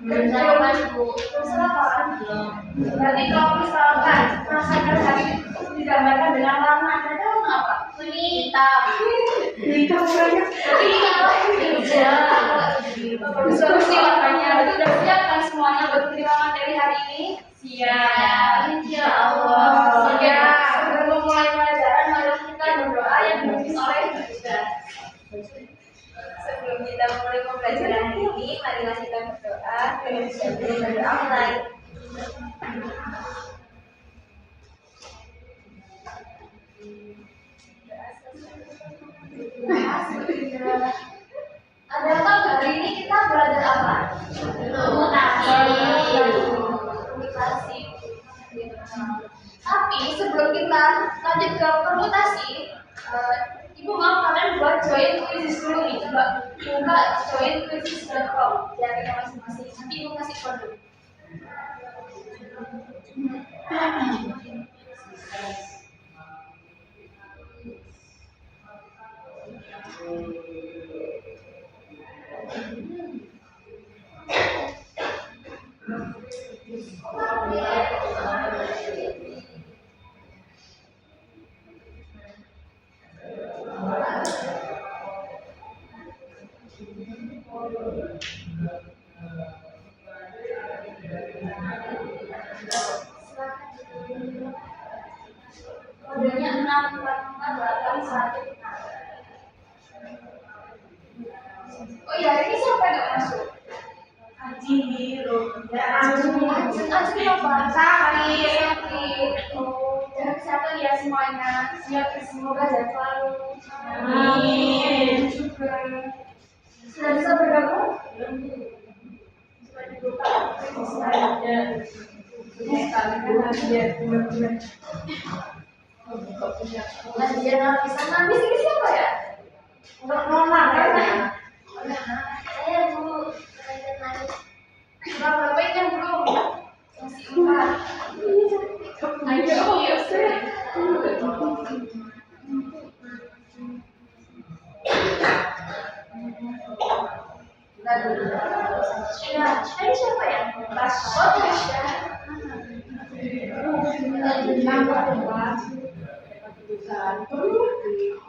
Belum mas Bu. Terserah belum. Berarti kalau misalkan masakan hari itu digambarkan dengan warna, ada apa? Kuning, hitam. Hitam warnanya. Tapi kalau hijau. Solusi warnanya itu udah siap kan semuanya buat menerima materi hari ini? Siap. Insya Allah. Siap. Sebelum mulai pelajaran, mari kita berdoa yang dipimpin oleh Ustaz. Sebelum kita mulai pembelajaran ini, marilah kita berdoa. Berdoa mulai. Ada apa hari ini kita belajar apa? Permutasi. Tapi sebelum kita lanjut ke permutasi, Ibu mau kalian buat join quizzes dulu nih. Coba buka joinquizzes.com di HP masing-masing. Nanti Ibu kasih kode. Kodenya 64481. Oh iya, ini siapa yang nggak masuk? Aji apa? Sakit. Oh, jaga kesehatan ya semuanya. Semoga sehat selalu. Amin. Sudah bisa bergabung? Sudah dibuka. Dia lapisan nanti ini siapa ya? Nona kan? Saya dulu sudah berapa kan belum? Masih 4. Ayo, Ini siapa ya?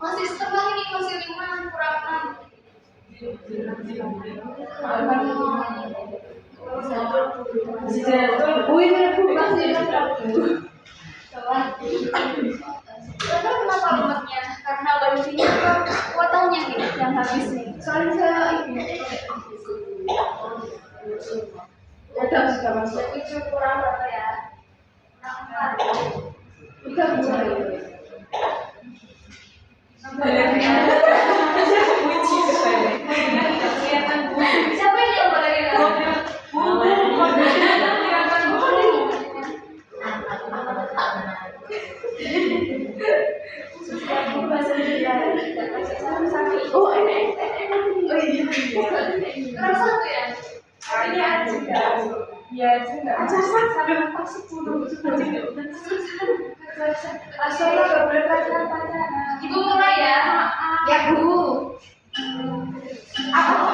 Masih setengah ini, masih 5 kurang 6. Kenapa lemotnya? Karena wifi-nya kuotanya nih yang habis nih. Soalnya saya ini sudah masuk. Itu kurang berapa ya? Kurang 4. Udah mulai. Siapa yang boleh Oh, ini. Oh iya. Kurang 1 ya? Kayaknya ya enggak. Sampai pas 10 Asalnya enggak boleh pacaran. Ibu mulai ya. Ya, Bu. Apa?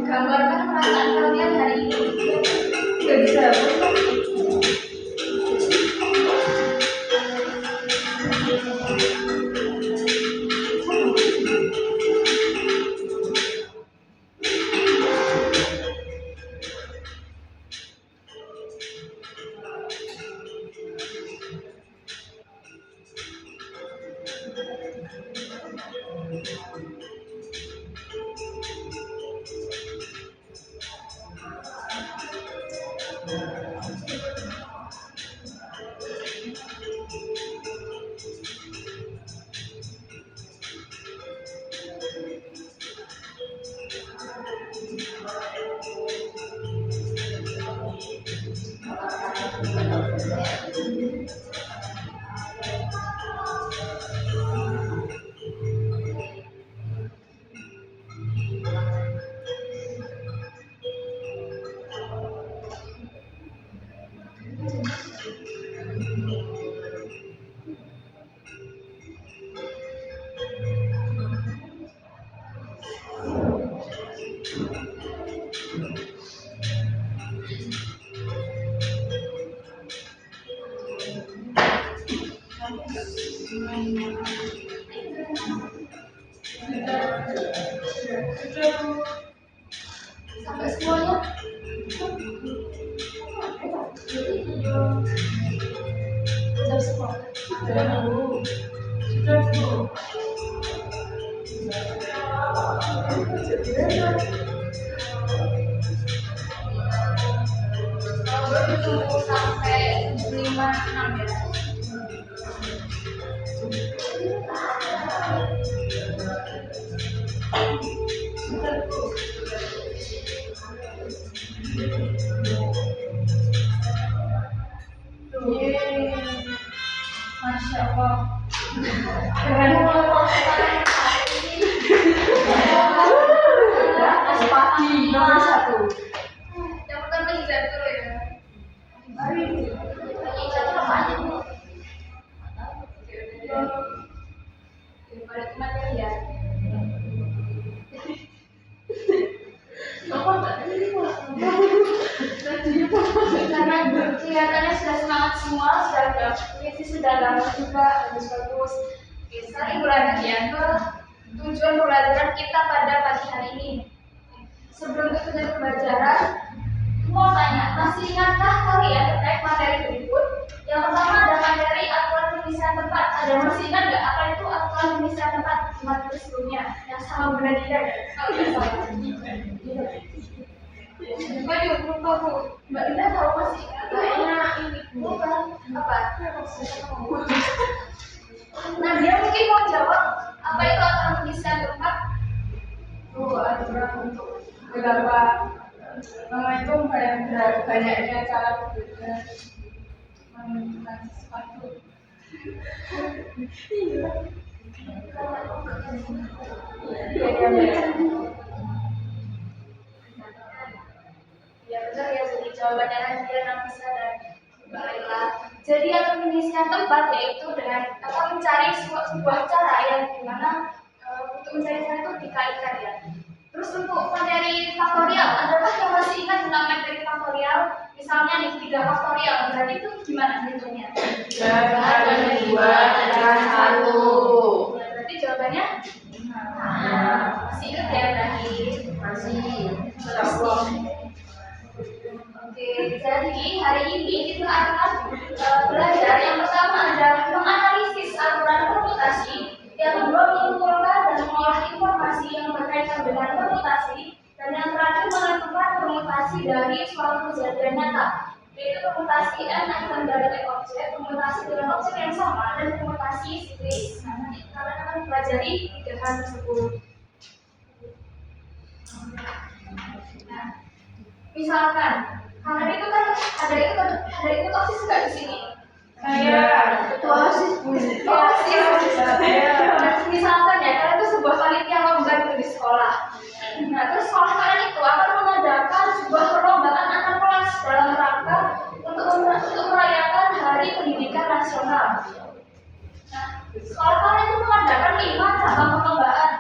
Gambarkan perasaan kalian hari ini. Tidak bisa. Sampai semuanya. Sudah semua. Sudah dulu. Tunggu sampai 5-6 ya. Masya Allah. Keren pagi nomor 1. Yang pertama hijab dulu ya. Hijab apa aja bu? Daripada kematian ya. Karena kelihatannya sudah semangat semua, sudah gampang juga, bagus. Sekarang lanjut ya ke tujuan pembelajaran kita pada pagi hari ini. Sebelum ke tujuan pembelajaran, mau tanya, masih ingatkah kalian terkait materi berikut? Yang pertama ada materi aturan pengisian tempat. Ada masih ingat nggak apa itu aturan pengisian tempat di materi sebelumnya? Yang sama benar tidak? Kalau tidak salah. Lupa bu. Mbak Ina tahu masih ingat? Kayaknya ini bukan apa? Nah dia mungkin mau jawab apa itu aturan pengisian tempat? Aturan untuk beberapa menghitung banyaknya cara berbeda menentukan sesuatu. Ya benar ya, jadi jawabannya Nadia, Nafisa dan Mbak Laila. Jadi akan pengisian tempat yaitu dengan mencari sebuah cara yang dimana untuk mencari cara itu dikalikan ya. Terus untuk materi faktorial, adakah yang masih ingat tentang materi faktorial? Misalnya nih 3 faktorial, berarti itu gimana hitungnya? 3 2 dan 1. Ya, berarti jawabannya? Masih ingat ya berarti? Masih. Oke, jadi hari ini kita akan belajar yang pertama adalah menganalisis aturan permutasi, yang kedua mengumpulkan dan mengolah informasi yang berkaitan dengan permutasi, dan yang terakhir menentukan permutasi dari suatu kejadian nyata, yaitu permutasi n akan dari objek, permutasi dengan objek yang sama, dan permutasi siklis. Nah, nanti kalian akan pelajari 3 hal tersebut. Nah, misalkan kalian itu kan ada itu OSIS nggak di sini? Itu OSIS bu. OSIS. Misalkan ya kalian itu sebuah panitia lomba di sekolah. Nah terus sekolah kalian itu akan mengadakan sebuah perlombaan antar kelas dalam rangka untuk merayakan Hari Pendidikan Nasional. Nah sekolah kalian itu mengadakan 5 cabang perlombaan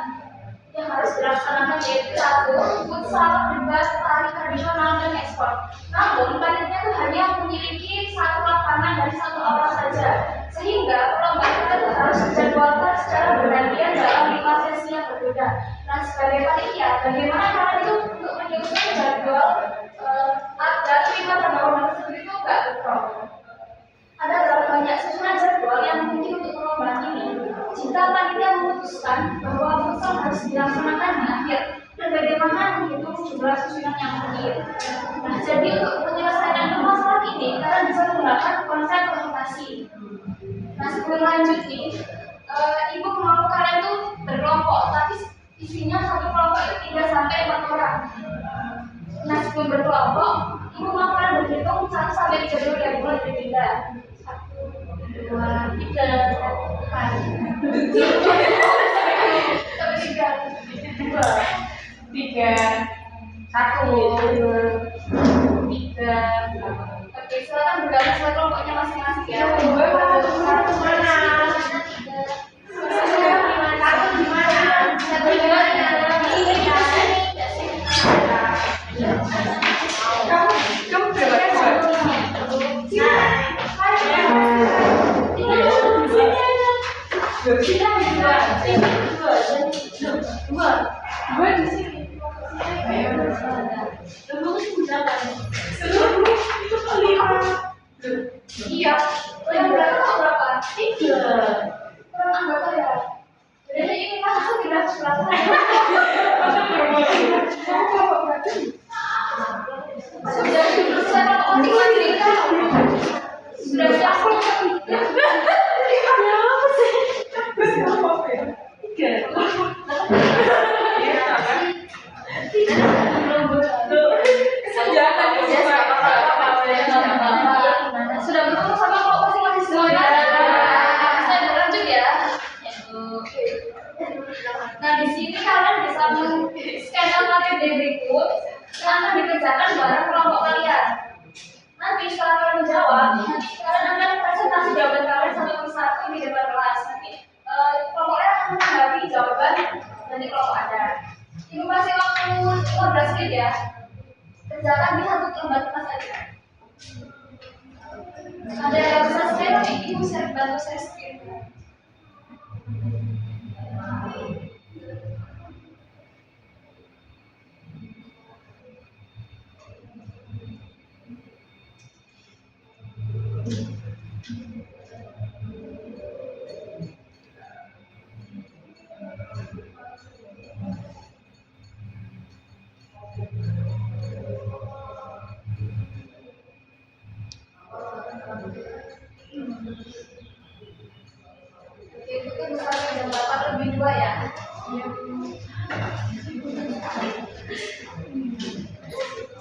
yang harus dilaksanakan, yaitu 1. Futsal, debat, tari tradisional, dan ekspor. Namun panitia itu hanya memiliki 1 lapangan dan 1 aula saja, sehingga perlombaan itu harus dijadwalkan secara bergantian dalam 5 sesi yang berbeda. Nah sebagai panitia, bagaimana kalian itu untuk menyusun jadwal agar 5 cabang perlombaan tersebut itu nggak bentrok? Ada berapa banyak susunan jadwal yang mungkin untuk perlombaan ini? Jika panitia memutuskan bahwa futsal harus dilaksanakan di akhir, dan bagaimana menghitung jumlah susunan yang mungkin? Nah, jadi untuk menyelesaikan permasalahan ini, kalian bisa menggunakan konsep permutasi. Nah, sebelum lanjut nih, ibu mau kalian tuh berkelompok, tapi isinya satu kelompok itu 3 sampai 4 orang. Nah, sebelum berkelompok, ibu mau kalian berhitung 1 sampai 3 dulu ya, mulai berpindah. 1, 2, 3, 4. Oke, silakan bergabung sama kelompoknya masing-masing ya. Kita berdua, ini dua, dan dua. Dua di sini. Ayo, lu berapa? Itu kelima. Iya, yang berapa? Tiga. Kurang anggota ya. Jadi ini masuk di dalam berapa? Sudah berusaha untuk kita. Sudah siap. Sudah bertemu sama kelompok masing-masing semuanya. Saya berlanjut ya. Nah di sini kalian bisa men-scan LKPD berikut yang akan dikerjakan bareng kelompok kalian. Nanti setelah kalian menjawab, nanti kalian akan presentasi jawaban kalian satu persatu di depan kelas. Nanti kelompoknya akan menanggapi jawaban dari kelompok Anda. Ibu kasih waktu 15 menit ya. Kerjakan di satu lembar kertas saja. Ada yang bisa share, ibu saya bantu saya screen. Itu tuh besarnya jam 8 lebih 2 ya.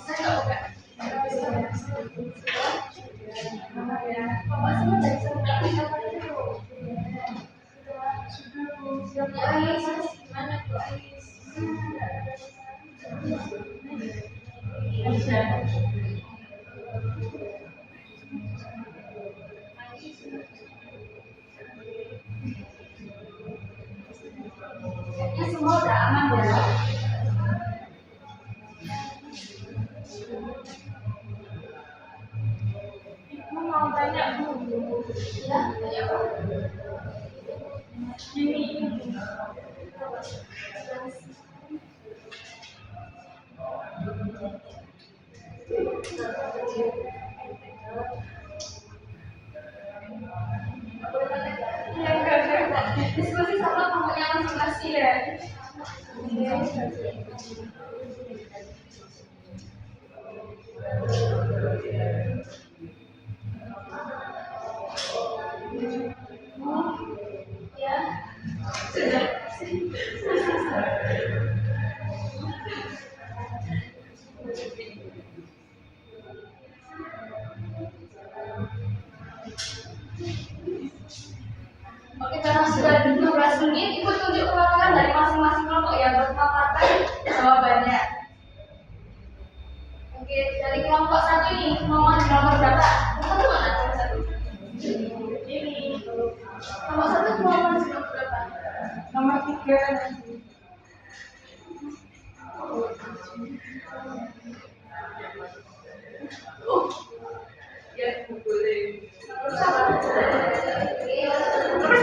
Saya nggak buka. Bapak semua dari sana. Sudah mulai. Gimana Bu Ais? Kayaknya semua udah aman ya. Ibu mau tanya Bu. Ya, tanya apa? Ini. Diskusi sama kelompoknya masing-masing ya. Ya, sudah. Oke, karena sudah 12 menit, Ibu tunjuk ulangan dari masing-masing kelompok yang berpaparan jawabannya. Oke, dari kelompok satu ini, nomor berapa? Satu mana? Nomor satu. Ini. Nomor satu nomor berapa? Nomor 3. Ya, boleh. Nomor satu. Nomor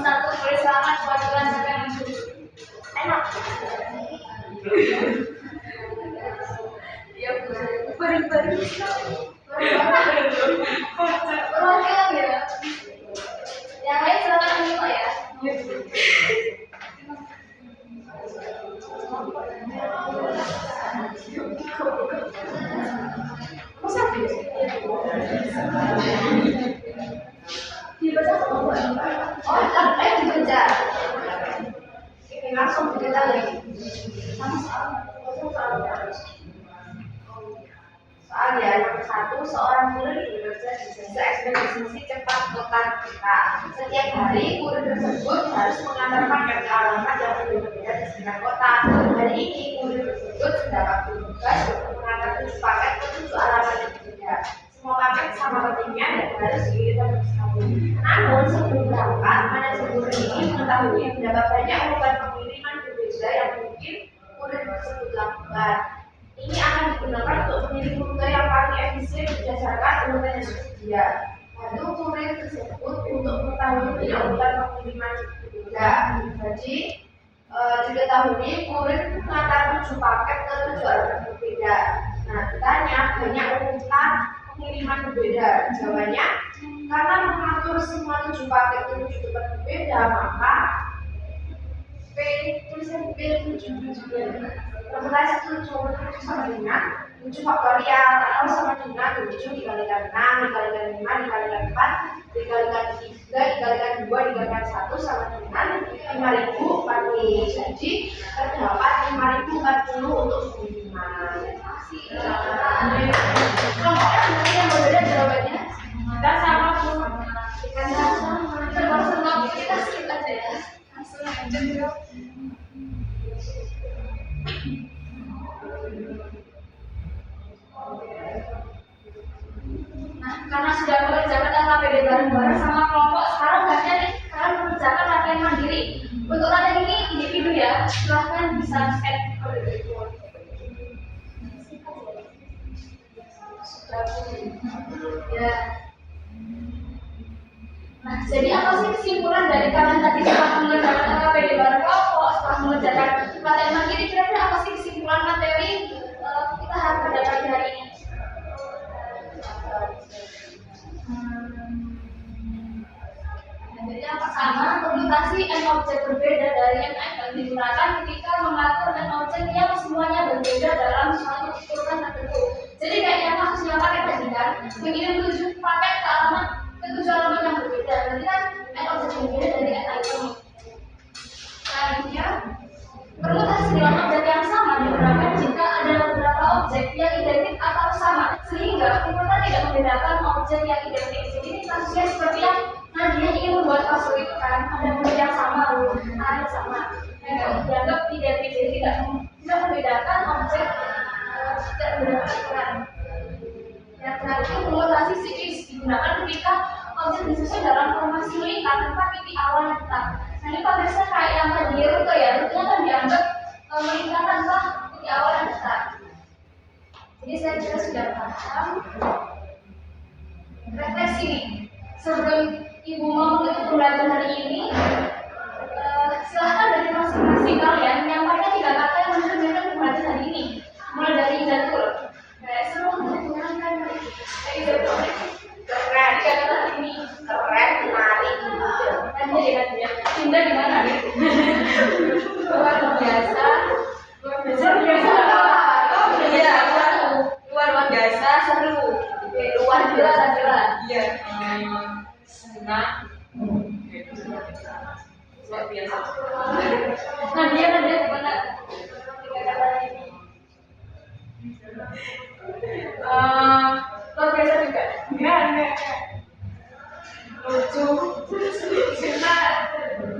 satu, boleh selamat buat kelanjutan Ibu. Enak. Iya, Bu. Baru-baru. Perwakilan ya. Yang lain silakan menyimak ya. Dibaca apa? Oh, dibaca. Oke, langsung kita lagi. Soal ya, nomor satu, seorang kurir bekerja di jasa ekspedisi cepat kota kita. Setiap hari kurir tersebut harus mengantarkan ke alamat yang berbeda di sekitar kota. Hari ini kurir tersebut mendapat tugas untuk mengantar 7 paket ke 7 alamat yang berbeda. Semua paket sama pentingnya dan harus dikirim bersama. Namun sebelum berangkat, manajer kurir ini mengetahui berapa banyak beban pengiriman berbeda yang mungkin kurir tersebut lakukan. Ini akan digunakan untuk mengirim rute yang paling efisien berdasarkan urutan yang tersedia. Lalu kurir tersebut untuk diketahui tidak bukan pengiriman berbeda. Jadi diketahui kurir mengantar 7 paket ke 7 alamat berbeda. Nah, ditanya banyak urutan pengiriman berbeda. Jawabannya karena mengatur semua 7 paket ke 7 tempat berbeda, maka tulisan P7 permulaan 7 sama dengan 7 faktorial atau sama dengan 7 dikalikan 6 dikalikan 5 dikalikan 4 dikalikan 3 dikalikan 2 dikalikan 1 sama dengan 5040. Jadi terdapat 5040 untuk pengiriman. Kelompoknya berarti yang berbeda jawabannya Enggak sama Bu. kan sama. Termasuk kita skip aja ya. Langsung aja. Nah, karena sudah mengerjakan LKPD bareng-bareng sama kelompok, sekarang gantian nih, sekarang mengerjakan latihan mandiri. Untuk latihan ini individu ya, silahkan bisa add kode telepon. Ya. Nah, jadi apa sih kesimpulan dari kalian tadi setelah mengerjakan LKPD bareng kelompok, setelah mengerjakan latihan mandiri, kira-kira apa sih kesimpulan materi kita harus pada pagi hari ini? Jadi yang pertama, permutasi n objek berbeda dari n yang digunakan ketika mengatur n objek yang semuanya berbeda dalam suatu urutan tertentu. Jadi kayak yang kasusnya paket tadi kan, mengirim 7 paket ke 7 alamat yang berbeda. Berarti kan n objek berbeda dari n item. Selanjutnya, permutasi dengan objek yang sama digunakan jika ada beberapa objek yang identik atau sama, sehingga kita tidak membedakan objek yang identik. Jadi ini kasusnya seperti yang Nadia ingin membuat password itu kan, ada murid yang sama, ada sama, yang dianggap identik, jadi tidak membedakan objek, tidak membedakan ukuran. Yang terakhir, permutasi psikis digunakan ketika objek disusun dalam formasi lingkar tanpa titik awal yang tetap. Nah ini konteksnya kayak yang tadi rute ya, rutenya kan dianggap melingkar tanpa titik awal yang tetap. Jadi saya kira sudah paham. Refleksi nih, sebelum Ibu mau menutup pembelajaran hari ini, silahkan dari masing-masing kalian menyampaikan 3 kata yang mencerminkan pembelajaran hari ini. Mulai dari Izatul. Seru menyenangkan. Izatul. Keren. 3 kata hari ini. Keren, menarik. Tanya dia. Cinta di mana? Luar biasa. Luar biasa. Luar biasa. Seru. Luar biasa. Iya. Senang, luar biasa. Nadia gimana? Luar biasa juga. Enggak. Lucu,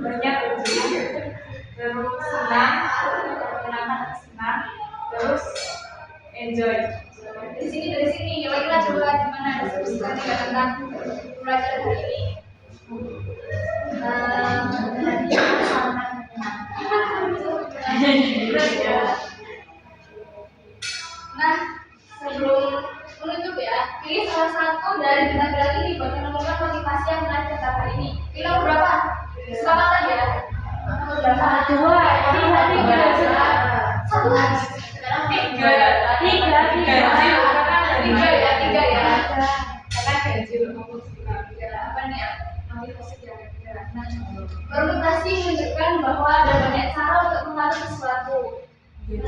banyak lucu. Terus senang, menyenangkan, senang. Terus enjoy. Dari sini, yuk kita coba gimana diskusikan 3 tentang pelajaran hari ini. Nah, sebelum menutup ya, pilih salah satu dari bintang ini buat menemukan motivasi yang menarik tentang hari ini. Pilih nomor berapa? Sepakat ya? Nomor berapa? 2, 3. Satu lagi. Sekarang 3 ya. 3 ya. Karena ganjil apa nih ya? Motivasi kira-kira. Nah, permutasi menunjukkan bahwa ada banyak cara untuk mengatur sesuatu.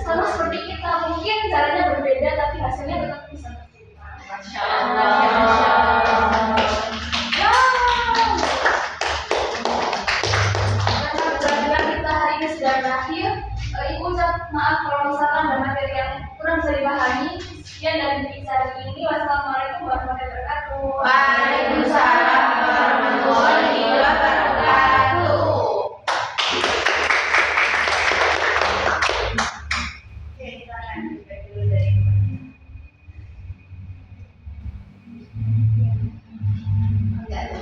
Sama seperti kita, mungkin caranya berbeda tapi hasilnya tetap bisa tercipta. Masya Allah. Karena pelajaran kita hari ini sudah berakhir, Ibu ucap maaf kalau misalkan ada materi yang kurang bisa dipahami. Sekian dari bicara ini. Wassalamualaikum warahmatullahi wabarakatuh. Waalaikumsalam warahmatullahi wabarakatuh. Oke, kita akan feedback dulu dari enggak ada.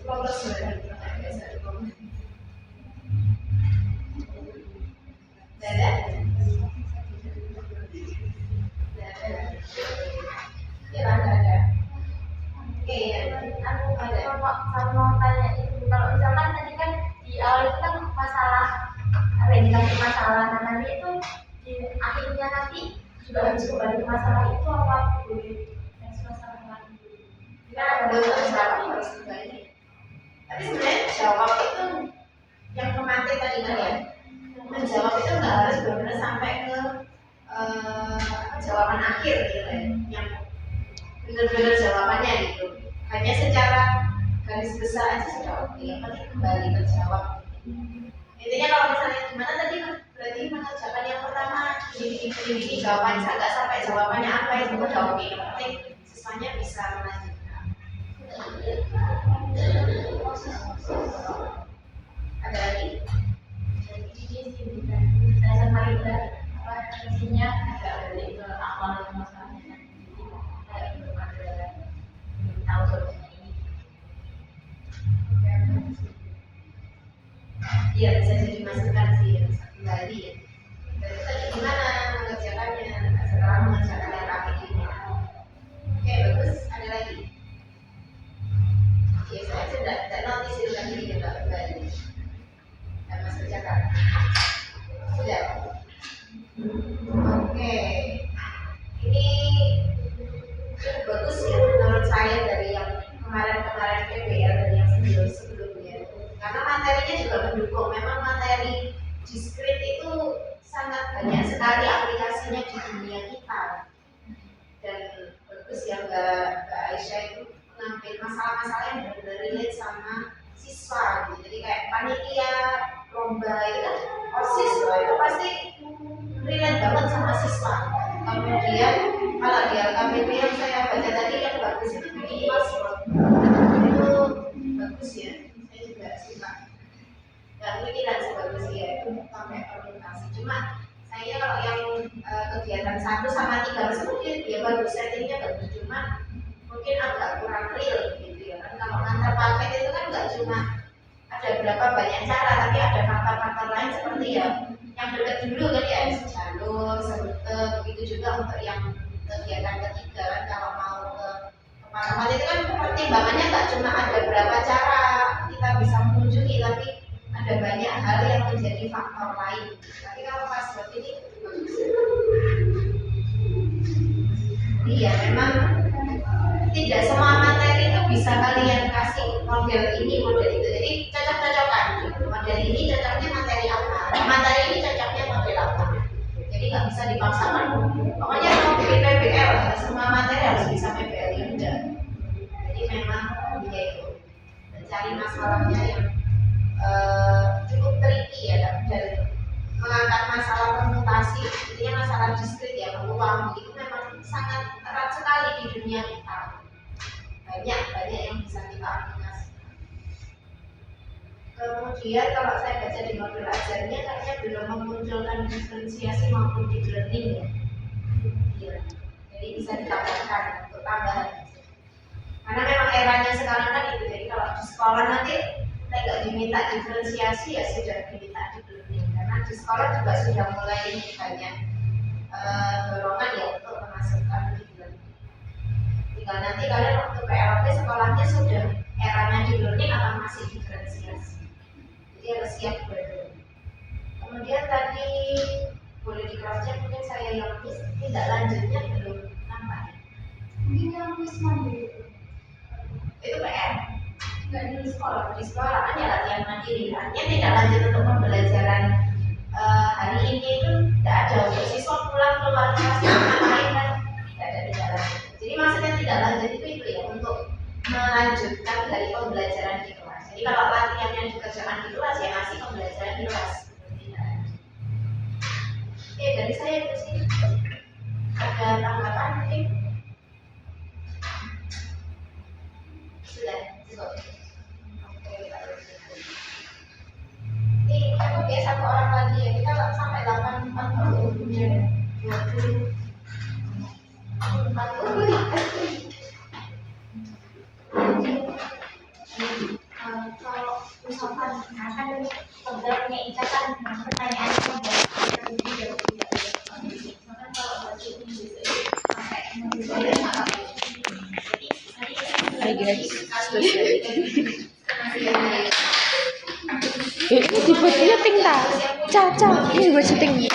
Fokus sudah. Dadah. Ya, ada. Oke, aku ada. Sama mau tanya itu, kalau misalkan tadi kan di awal itu kan masalah apa yang dikasih masalah, nah nanti itu di akhirnya nanti juga harus kembali ke masalah itu apa boleh next masalah lagi? Nah, belum jawab harus kembali. Tapi sebenarnya jawab itu yang pemantik tadi kan ya, menjawab itu nggak harus benar-benar sampai ke jawaban akhir gitu ya, yang benar-benar jawabannya gitu. Hanya secara garis besar aja sudah oke, yang penting kembali terjawab. Intinya kalau misalnya gimana tadi, berarti mengerjakan yang pertama ini jawabannya nggak sampai jawabannya apa itu udah oke, yang penting siswanya bisa melanjutkan. Ada lagi? Saya paling apa isinya agak balik ke awal masalahnya, kayak belum tahu solusinya ini. Iya, bisa jadi masukan sih, bisa kembali ya. Dari tadi gimana mengerjakannya, setelah mengerjakan yang rapi ini. Oke, bagus. Ada lagi? Ya, saya tidak notice itu lagi di kembali. Dan Mas kerjakan. Sudah. Oke. Ini cukup bagus ya menurut saya dari yang kemarin-kemarin PBL dari yang sebelum-sebelumnya. Karena materinya juga mendukung. Memang materi Discrete itu sangat banyak sekali aplikasinya di dunia kita. Dan bagus ya Mbak Aisyah itu mengambil masalah-masalah yang benar-benar relate sama siswa gitu. Jadi kayak panitia lomba itu kan OSIS loh, itu pasti relate banget sama siswa. Kemudian kalau di LKPP yang saya baca tadi yang bagus itu bikin password, itu bagus ya, saya juga suka. Dan pikiran sebagus ya itu sampai orientasi. Cuma saya kalau yang kegiatan 1 sama 3 mungkin ya bagus, settingnya bagus, cuma mungkin agak kurang real gitu ya kan. Kalau ngantar paket itu kan nggak cuma ada berapa banyak cara, tapi ada faktor-faktor lain seperti ya yang dekat dulu kan ya, jalur, serute, begitu juga untuk yang kegiatan ketiga kan. Kalau mau ke Paramat itu kan pertimbangannya nggak cuma ada berapa cara kita bisa mengunjungi, tapi ada banyak hal yang menjadi faktor lain. Tapi kalau pas buat ini iya memang tidak semua materi itu bisa kalian kasih model ini, model itu. Jadi cocok-cocokan. Model ini cocoknya materi apa? Materi ini cocoknya model apa? Jadi nggak bisa dipaksakan. Pokoknya mau bikin PBL, semua materi harus bisa PBL ya udah. Jadi memang ya itu mencari masalahnya yang cukup tricky ya, dan mengangkat masalah permutasi, intinya masalah diskrit ya, mengulangi itu memang sangat erat sekali di dunia kita. Banyak yang bisa kita aplikasikan. Kemudian kalau saya baca di modul ajarnya kayaknya belum memunculkan diferensiasi maupun deep learning ya. Iya. Jadi bisa ditambahkan untuk tambahan. Karena memang eranya sekarang kan itu. Jadi kalau di sekolah nanti nggak diminta diferensiasi ya sudah diminta deep learning. Karena di sekolah juga sudah mulai banyak dorongan ya untuk memasukkan deep learning. Tinggal nanti kalian waktu PLP sekolahnya sudah eranya deep learning atau masih diferensiasi. Jadi harus siap dua-dua. Kemudian tadi boleh di cross check, mungkin saya yang miss, tidak lanjutnya belum nampak. Mungkin yang miss mandiri Itu PR. Nggak di sekolah kan ya latihan mandiri. Artinya tidak lanjut untuk pembelajaran hari ini itu tidak ada. Untuk siswa pulang keluar kelas lain kan tidak lanjut. Jadi maksudnya tidak lanjut itu ya untuk melanjutkan dari pembelajaran di kelas. Jadi kalau latihan yang dikerjakan di kelas ya masih pembelajaran di kelas. Oke, dari saya itu sih. Ada tanggapan mungkin? Sudah cukup. Oke, kita lanjutkan. Ini cukup ya satu orang lagi ya. Kita sampai 8.40 ya. 20. 40. Kalau misalkan akan programnya ikatan pertanyaannya misalkan kalau baca ini sampai Hai guys. Ini dibuat syuting ta? Caca, ini buat syuting.